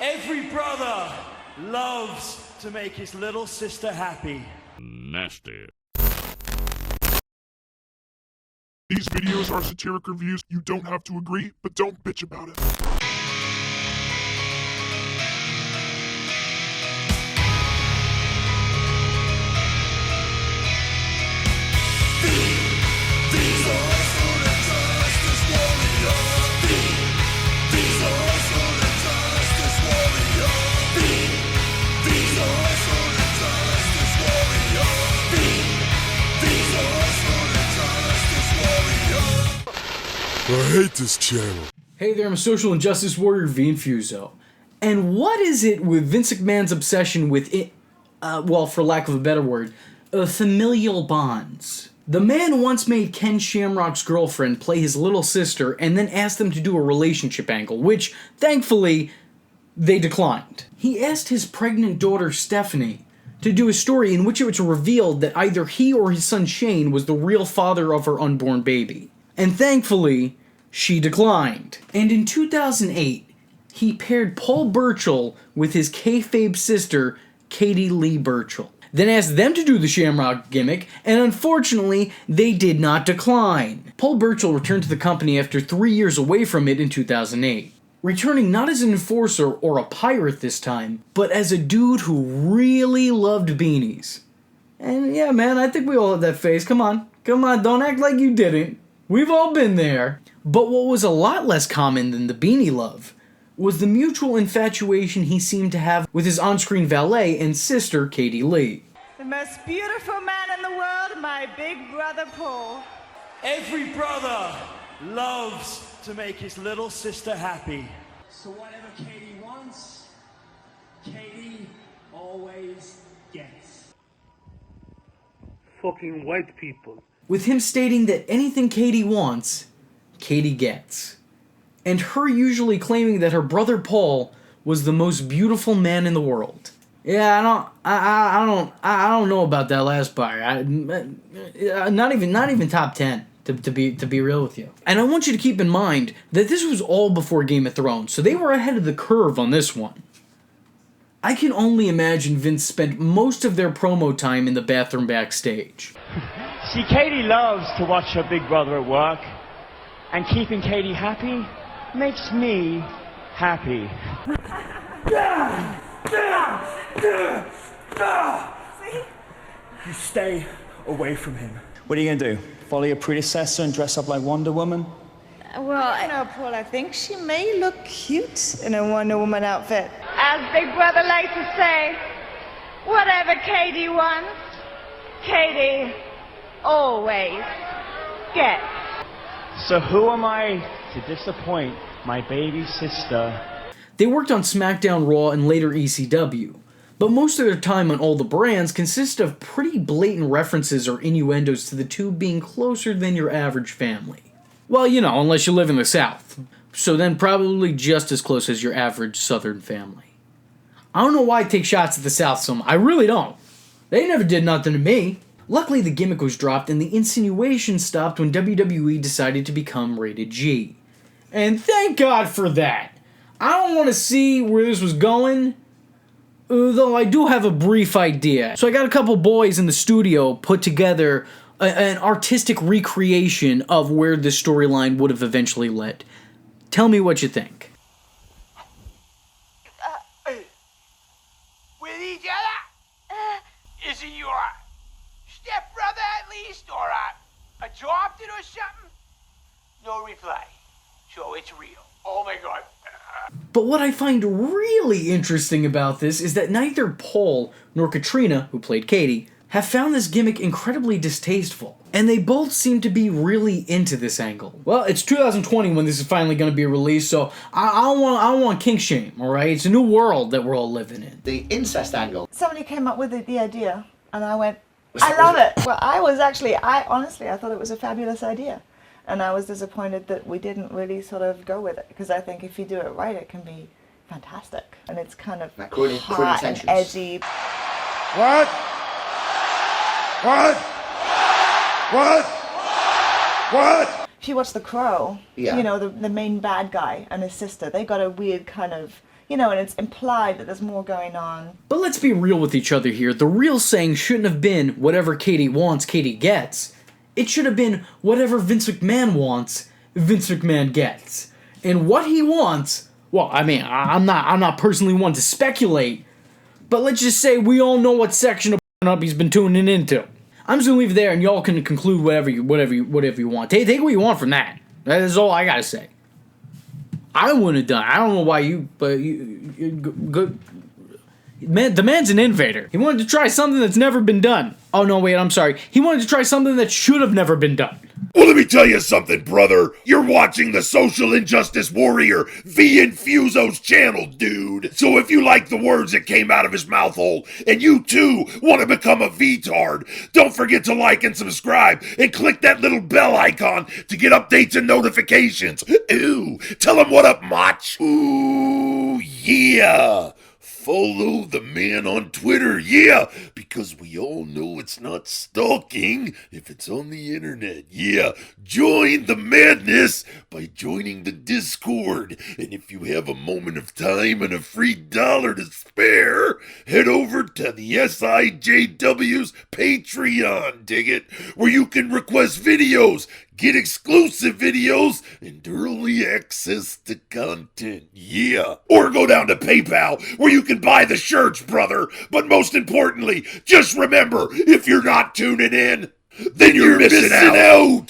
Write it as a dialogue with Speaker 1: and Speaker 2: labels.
Speaker 1: Every brother loves to make his little sister happy.
Speaker 2: Nasty.
Speaker 3: These videos are satiric reviews. You don't have to agree, but don't bitch about it. I hate this channel.
Speaker 4: Hey there, I'm a social injustice warrior, Infuso. And what is it with Vince McMahon's obsession with well, for lack of a better word, familial bonds? The man once made Ken Shamrock's girlfriend play his little sister and then asked them to do a relationship angle, which, thankfully, they declined. He asked his pregnant daughter, Stephanie, to do a story in which it was revealed that either he or his son Shane was the real father of her unborn baby. And thankfully, she declined. And in 2008, he paired Paul Burchill with his kayfabe sister, Katie Lee Burchill. Then asked them to do the Shamrock gimmick, and unfortunately, they did not decline. Paul Burchill returned to the company after 3 years away from it in 2008. Returning not as an enforcer or a pirate this time, but as a dude who really loved beanies. And yeah, man, I think we all have that phase. Come on, don't act like you didn't. We've all been there. But what was a lot less common than the beanie love was the mutual infatuation he seemed to have with his on-screen valet and sister, Katie Lee.
Speaker 5: The most beautiful man in the world, my big brother Paul.
Speaker 1: Every brother loves to make his little sister happy.
Speaker 6: So whatever Katie wants, Katie always gets.
Speaker 7: Fucking white people.
Speaker 4: With him stating that anything Katie wants, Katie gets. And her usually claiming that her brother Paul was the most beautiful man in the world. Yeah, I don't know about that last part. Not even top 10 to be real with you. And I want you to keep in mind that this was all before Game of Thrones, so they were ahead of the curve on this one. I can only imagine Vince spent most of their promo time in the bathroom backstage.
Speaker 8: See, Katie loves to watch her big brother at work, and keeping Katie happy makes me happy.
Speaker 5: See?
Speaker 6: You stay away from him. What are you gonna do? Follow your predecessor and dress up like Wonder Woman?
Speaker 5: Well, no, Paul, I think she may look cute in a Wonder Woman outfit. As Big Brother likes to say, whatever Katie wants, Katie always gets.
Speaker 8: So who am I to disappoint my baby sister?
Speaker 4: They worked on SmackDown, Raw, and later ECW, but most of their time on all the brands consisted of pretty blatant references or innuendos to the two being closer than your average family. Well, you know, unless you live in the South. So then probably just as close as your average Southern family. I don't know why I take shots at the South so much. I really don't. They never did nothing to me. Luckily, the gimmick was dropped and the insinuation stopped when WWE decided to become rated G. And thank God for that. I don't want to see where this was going, though I do have a brief idea. So I got a couple boys in the studio put together an artistic recreation of where this storyline would have eventually led. Tell me what you think.
Speaker 9: With each other? Is he your stepbrother at least, or a adopted or something? No reply. So it's real. Oh my God.
Speaker 4: But what I find really interesting about this is that neither Paul nor Katrina, who played Katie, have found this gimmick incredibly distasteful. And they both seem to be really into this angle. Well, it's 2020 when this is finally going to be released, so I don't want kink shame, alright? It's a new world that we're all living in.
Speaker 10: The incest angle.
Speaker 5: Somebody came up with the idea, and I went, I love it. Well, I honestly thought it was a fabulous idea. And I was disappointed that we didn't really sort of go with it, because I think if you do it right, it can be fantastic. And it's kind of hot and edgy.
Speaker 3: What? What? What? What?
Speaker 5: If you watch The Crow,
Speaker 10: Yeah.
Speaker 5: you know, the main bad guy and his sister, they got a weird kind of, you know, and it's implied that there's more going on.
Speaker 4: But let's be real with each other here. The real saying shouldn't have been, whatever Katie wants, Katie gets. It should have been, whatever Vince McMahon wants, Vince McMahon gets. And what he wants, well, I mean, I'm not personally one to speculate, but let's just say we all know what section of up he's been tuning into. I'm just gonna leave it there, and y'all can conclude whatever you want. Take what you want from that. That is all I gotta say. I wouldn't have done it. I don't know why you, but man, the man's an innovator. He wanted to try something that's never been done. Oh no, wait, I'm sorry. He wanted to try something that should have never been done.
Speaker 2: Well, let me tell you something, brother. You're watching the social injustice warrior, Infuso's channel, dude. So if you like the words that came out of his mouth hole, and you too want to become a VTard, don't forget to like and subscribe, and click that little bell icon to get updates and notifications. Ooh, tell him what up, Mach. Ooh, yeah. Follow the man on Twitter, yeah, because we all know it's not stalking if it's on the internet, yeah. Join the madness by joining the Discord, and if you have a moment of time and a free $1 to spare, head over to the SIJW's Patreon, dig it, where you can request videos, get exclusive videos, and early access to content, yeah. Or go down to PayPal, where you can buy the shirts, brother. But most importantly, just remember, if you're not tuning in, then you're missing out.